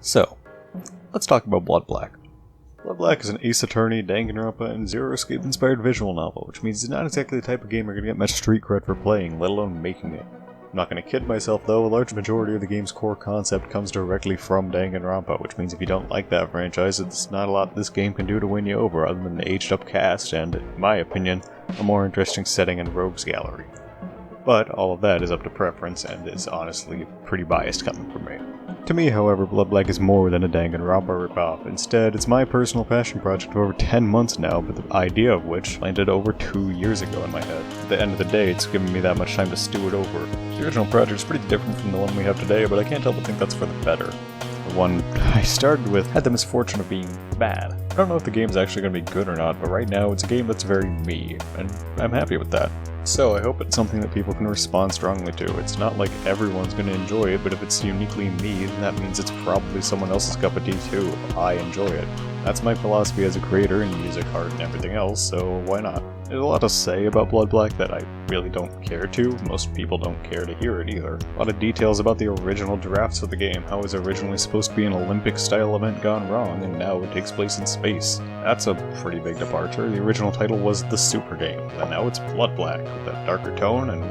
So, let's talk about Bloodblack. Bloodblack is an Ace Attorney, Danganronpa, and Zero Escape inspired visual novel, which means it's not exactly the type of game you're going to get much street cred for playing, let alone making it. I'm not going to kid myself though, a large majority of the game's core concept comes directly from Danganronpa, which means if you don't like that franchise, it's not a lot this game can do to win you over other than an aged up cast and, in my opinion, a more interesting setting and rogues gallery. But all of that is up to preference and is honestly pretty biased coming from me. To me, however, Bloodblack is more than a Danganronpa ripoff. Instead, it's my personal passion project of over 10 months now, but the idea of which landed over 2 years ago in my head. At the end of the day, it's given me that much time to stew it over. The original project is pretty different from the one we have today, but I can't help but think that's for the better. The one I started with had the misfortune of being bad. I don't know if the game's actually going to be good or not, but right now it's a game that's very me, and I'm happy with that. So I hope it's something that people can respond strongly to. It's not like everyone's going to enjoy it, but if it's uniquely me, then that means it's probably someone else's cup of tea too, if I enjoy it. That's my philosophy as a creator in music, art, and everything else, so why not? There's a lot to say about Bloodblack that I really don't care to. Most people don't care to hear it either. A lot of details about the original drafts of the game, how it was originally supposed to be an Olympic-style event gone wrong, and now it takes place in space. That's a pretty big departure. The original title was The Super Game, and now it's Bloodblack, with a darker tone and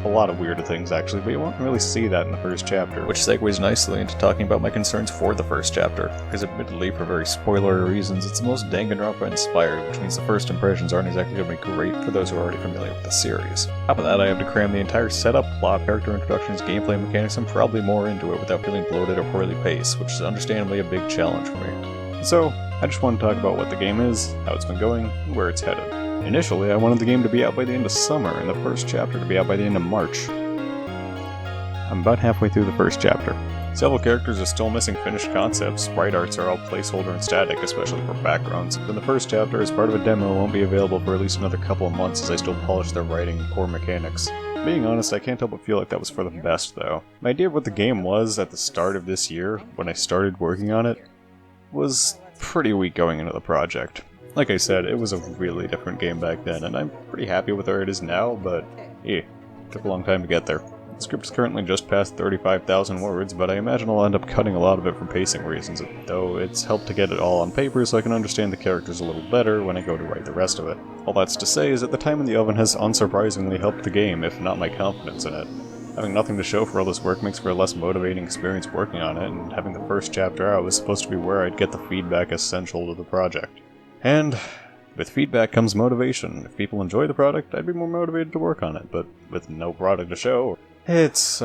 a lot of weirder things actually, but you won't really see that in the first chapter. Which segues nicely into talking about my concerns for the first chapter, because admittedly, for very spoilery reasons, it's the most Danganronpa inspired, which means the first impressions aren't exactly going to be great for those who are already familiar with the series. On top of that, I have to cram the entire setup, plot, character introductions, gameplay mechanics, and probably more into it without feeling bloated or poorly paced, which is understandably a big challenge for me. So, I just want to talk about what the game is, how it's been going, and where it's headed. Initially, I wanted the game to be out by the end of summer, and the first chapter to be out by the end of March. I'm about halfway through the first chapter. Several characters are still missing finished concepts, sprite arts are all placeholder and static, especially for backgrounds, and the first chapter, as part of a demo, won't be available for at least another couple of months as I still polish their writing and core mechanics. Being honest, I can't help but feel like that was for the best, though. My idea of what the game was at the start of this year, when I started working on it, was pretty weak going into the project. Like I said, it was a really different game back then, and I'm pretty happy with where it is now, but it took a long time to get there. The script is currently just past 35,000 words, but I imagine I'll end up cutting a lot of it for pacing reasons, though it's helped to get it all on paper so I can understand the characters a little better when I go to write the rest of it. All that's to say is that the time in the oven has unsurprisingly helped the game, if not my confidence in it. Having nothing to show for all this work makes for a less motivating experience working on it, and having the first chapter out was supposed to be where I'd get the feedback essential to the project. And with feedback comes motivation. If people enjoy the product, I'd be more motivated to work on it, but with no product to show, it's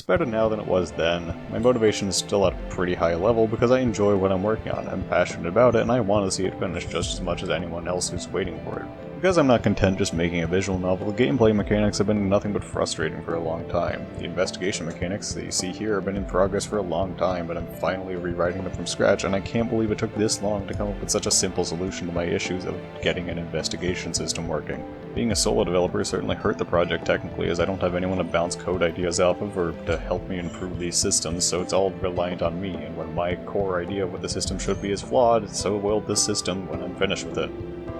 better now than it was then. My motivation is still at a pretty high level because I enjoy what I'm working on, I'm passionate about it, and I want to see it finished just as much as anyone else who's waiting for it. Because I'm not content just making a visual novel, the gameplay mechanics have been nothing but frustrating for a long time. The investigation mechanics that you see here have been in progress for a long time, but I'm finally rewriting them from scratch, and I can't believe it took this long to come up with such a simple solution to my issues of getting an investigation system working. Being a solo developer certainly hurt the project technically, as I don't have anyone to bounce code ideas off of or to help me improve these systems, so it's all reliant on me, and when my core idea of what the system should be is flawed, so will this system when I'm finished with it.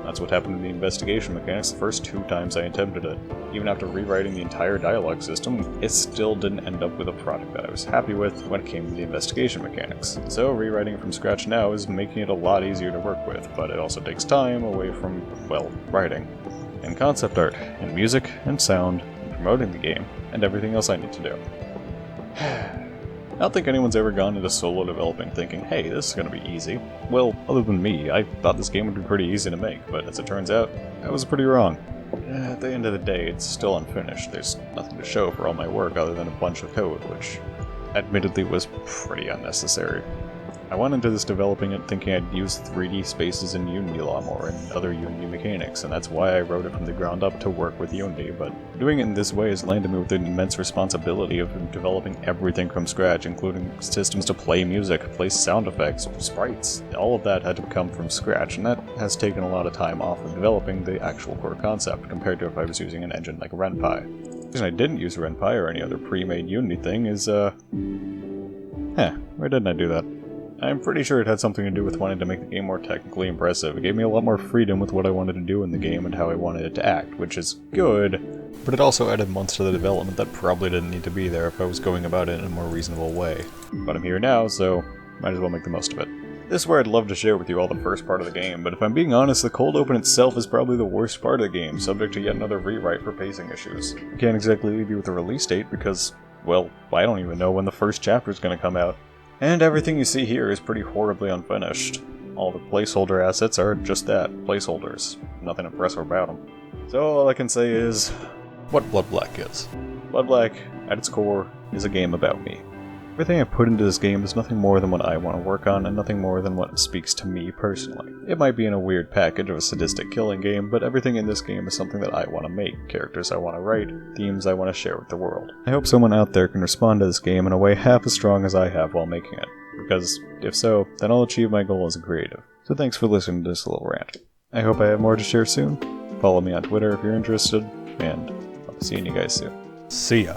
That's what happened in the investigation mechanics the first 2 times I attempted it. Even after rewriting the entire dialogue system, it still didn't end up with a product that I was happy with when it came to the investigation mechanics. So rewriting it from scratch now is making it a lot easier to work with, but it also takes time away from, well, writing. And concept art, and music, and sound, and promoting the game, and everything else I need to do. I don't think anyone's ever gone into solo developing thinking, hey, this is going to be easy. Well, other than me, I thought this game would be pretty easy to make, but as it turns out, I was pretty wrong. At the end of the day, it's still unfinished. There's nothing to show for all my work other than a bunch of code, which admittedly was pretty unnecessary. I went into this developing it thinking I'd use 3D spaces in Unity a lot more and other Unity mechanics, and that's why I wrote it from the ground up to work with Unity, but doing it in this way has landed me with the immense responsibility of developing everything from scratch, including systems to play music, play sound effects, sprites. All of that had to come from scratch, and that has taken a lot of time off of developing the actual core concept compared to if I was using an engine like RentPy. The reason I didn't use RentPy or any other pre-made Unity thing is, why didn't I do that? I'm pretty sure it had something to do with wanting to make the game more technically impressive. It gave me a lot more freedom with what I wanted to do in the game and how I wanted it to act, which is good, but it also added months to the development that probably didn't need to be there if I was going about it in a more reasonable way. But I'm here now, so might as well make the most of it. This is where I'd love to share with you all the first part of the game, but if I'm being honest, the cold open itself is probably the worst part of the game, subject to yet another rewrite for pacing issues. I can't exactly leave you with a release date because, well, I don't even know when the first chapter is going to come out. And everything you see here is pretty horribly unfinished. All the placeholder assets are just that, placeholders. Nothing impressive about them. So all I can say is what Bloodblack is. Bloodblack, at its core, is a game about me. Everything I put into this game is nothing more than what I want to work on, and nothing more than what speaks to me personally. It might be in a weird package of a sadistic killing game, but everything in this game is something that I want to make, characters I want to write, themes I want to share with the world. I hope someone out there can respond to this game in a way half as strong as I have while making it, because if so, then I'll achieve my goal as a creative. So thanks for listening to this little rant. I hope I have more to share soon. Follow me on Twitter if you're interested, and I'll be seeing you guys soon. See ya!